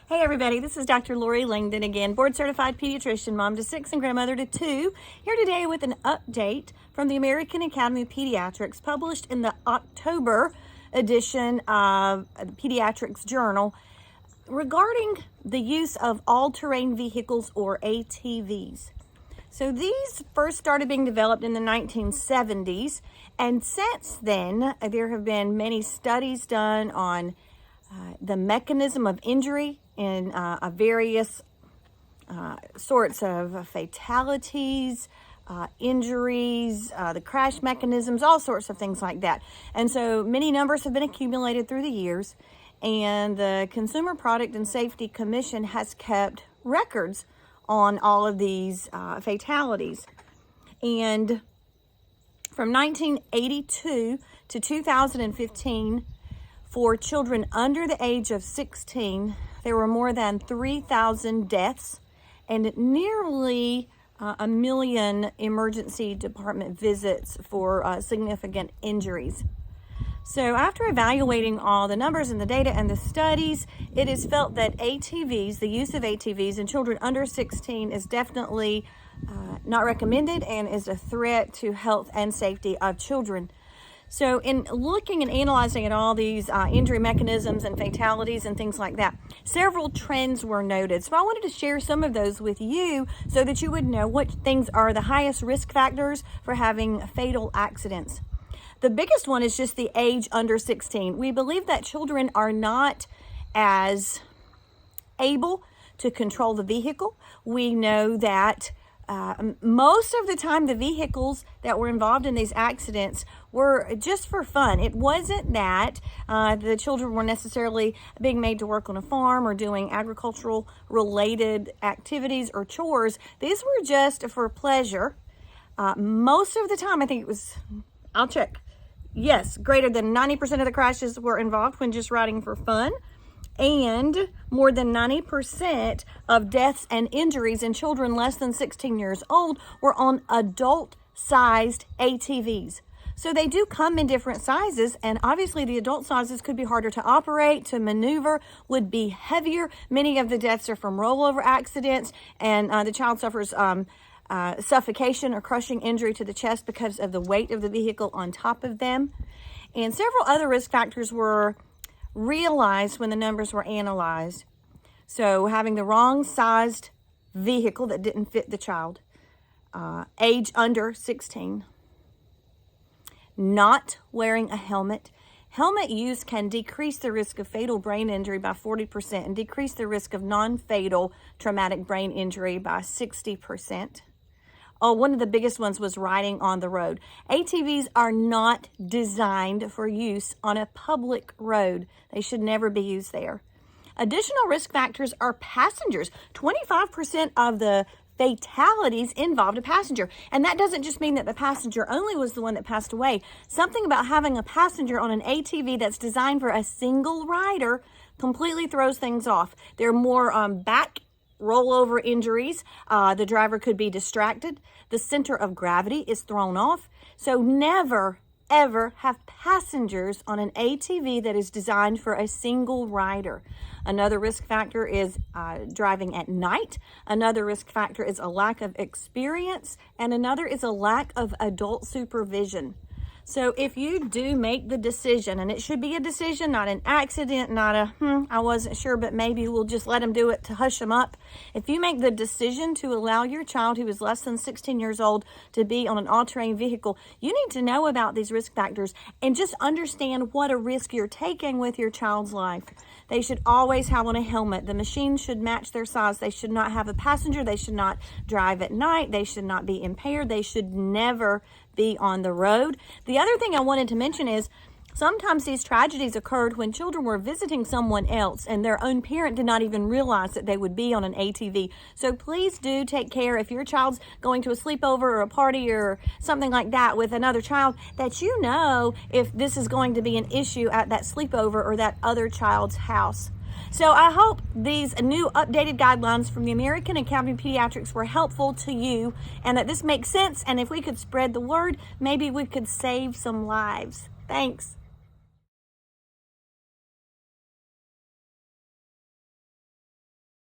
Hey everybody, this is Dr. Lori Langdon again, board certified pediatrician, mom to 6 and grandmother to 2, here today with an update from the American Academy of Pediatrics published in the October edition of the Pediatrics Journal regarding the use of all-terrain vehicles or ATVs. So these first started being developed in the 1970s, and since then there have been many studies done on the mechanism of injury in various sorts of fatalities, injuries, the crash mechanisms, all sorts of things like that. And so many numbers have been accumulated through the years, and the Consumer Product and Safety Commission has kept records on all of these fatalities. And from 1982 to 2015, for children under the age of 16, there were more than 3,000 deaths and nearly a million emergency department visits for significant injuries. So after evaluating all the numbers and the data and the studies, it is felt that ATVs, the use of ATVs in children under 16 is definitely not recommended and is a threat to health and safety of children. So in looking and analyzing at all these injury mechanisms and fatalities and things like that, several trends were noted. So I wanted to share some of those with you so that you would know what things are the highest risk factors for having fatal accidents. The biggest one is just the age under 16. We believe that children are not as able to control the vehicle. We know that most of the time the vehicles that were involved in these accidents were just for fun. It wasn't that the children were necessarily being made to work on a farm or doing agricultural related activities or chores. These were just for pleasure. Most of the time, I think it was, I'll check. Yes, greater than 90% of the crashes were involved when just riding for fun. And more than 90% of deaths and injuries in children less than 16 years old were on adult-sized ATVs. So they do come in different sizes, and obviously the adult sizes could be harder to operate, to maneuver, would be heavier. Many of the deaths are from rollover accidents, and the child suffers suffocation or crushing injury to the chest because of the weight of the vehicle on top of them. And several other risk factors were realized when the numbers were analyzed. So having the wrong sized vehicle that didn't fit the child, age under 16, not wearing a helmet. Helmet use can decrease the risk of fatal brain injury by 40% and decrease the risk of non-fatal traumatic brain injury by 60%. Oh, one of the biggest ones was riding on the road. ATVs are not designed for use on a public road. They should never be used there. Additional risk factors are passengers. 25% of the fatalities involved a passenger. And that doesn't just mean that the passenger only was the one that passed away. Something about having a passenger on an ATV that's designed for a single rider completely throws things off. There are more back rollover injuries. The driver could be distracted. The center of gravity is thrown off. So never, ever have passengers on an ATV that is designed for a single rider. Another risk factor is driving at night. Another risk factor is a lack of experience. And another is a lack of adult supervision. So if you do make the decision, and it should be a decision, not an accident, not a, I wasn't sure, but maybe we'll just let them do it to hush them up. If you make the decision to allow your child who is less than 16 years old to be on an all-terrain vehicle, you need to know about these risk factors and just understand what a risk you're taking with your child's life. They should always have on a helmet. The machine should match their size. They should not have a passenger. They should not drive at night. They should not be impaired. They should never be on the road. The other thing I wanted to mention is sometimes these tragedies occurred when children were visiting someone else and their own parent did not even realize that they would be on an ATV. So please do take care if your child's going to a sleepover or a party or something like that with another child, that you know if this is going to be an issue at that sleepover or that other child's house. So I hope these new updated guidelines from the American Academy of Pediatrics were helpful to you and that this makes sense. And if we could spread the word, maybe we could save some lives. Thanks.